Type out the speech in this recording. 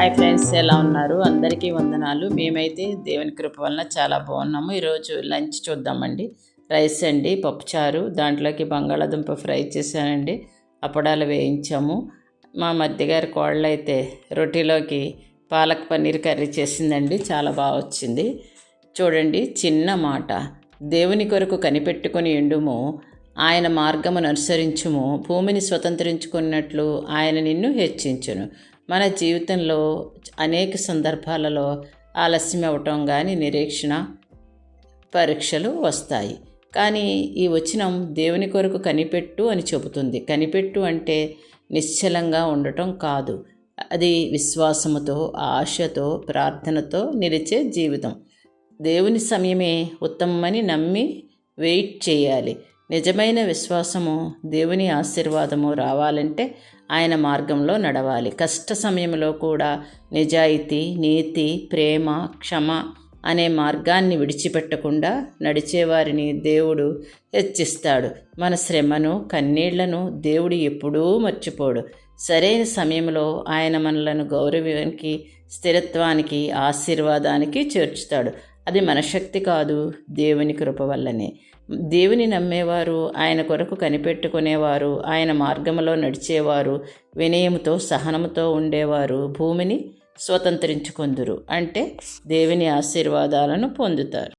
Hi friends, ఎలా ఉన్నారు? అందరికీ వందనాలు. మేమైతే దేవుని కృప వలన చాలా బాగున్నాము. ఈరోజు లంచ్ చూద్దామండి. రైస్ అండి, పప్పుచారు, దాంట్లోకి బంగాళాదుంప ఫ్రై చేశానండి, అప్పడాలు వేయించాము. మా మధ్యగారి కోడలు అయితే రొట్టెలోకి పాలక్ పన్నీర్ కర్రీ చేసిందండి, చాలా బాగా వచ్చింది. చూడండి, చిన్న మాట, దేవుని కొరకు కనిపెట్టుకొని ఎండుము, ఆయన మార్గమును అనుసరించుము, భూమిని స్వతంత్రించుకున్నట్లు ఆయన నిన్ను హెచ్చించును. మన జీవితంలో అనేక సందర్భాలలో ఆలస్యం అవ్వటం కానీ నిరీక్షణ పరీక్షలు వస్తాయి. కానీ ఈ వచనం దేవుని కొరకు కనిపెట్టు అని చెబుతుంది. కనిపెట్టు అంటే నిశ్చలంగా ఉండటం కాదు, అది విశ్వాసముతో, ఆశతో, ప్రార్థనతో నిలిచే జీవితం. దేవుని సమయమే ఉత్తమమని నమ్మి వెయిట్ చేయాలి. నిజమైన విశ్వాసము, దేవుని ఆశీర్వాదము రావాలంటే ఆయన మార్గంలో నడవాలి. కష్ట సమయంలో కూడా నిజాయితీ, నీతి, ప్రేమ, క్షమ అనే మార్గాన్ని విడిచిపెట్టకుండా నడిచేవారిని దేవుడు హెచ్చిస్తాడు. మన శ్రమను, కన్నీళ్లను దేవుడు ఎప్పుడూ మర్చిపోడు. సరైన సమయంలో ఆయన మనలను గౌరవానికి, స్థిరత్వానికి, ఆశీర్వాదానికి చేర్చుతాడు. అది మన శక్తి కాదు, దేవుని కృప వల్లనే. దేవుని నమ్మేవారు, ఆయన కొరకు కనిపెట్టుకునేవారు, ఆయన మార్గంలో నడిచేవారు, వినయముతో, సహనముతో ఉండేవారు భూమిని స్వతంత్రించుకొందురు, అంటే దేవుని ఆశీర్వాదాలను పొందుతారు.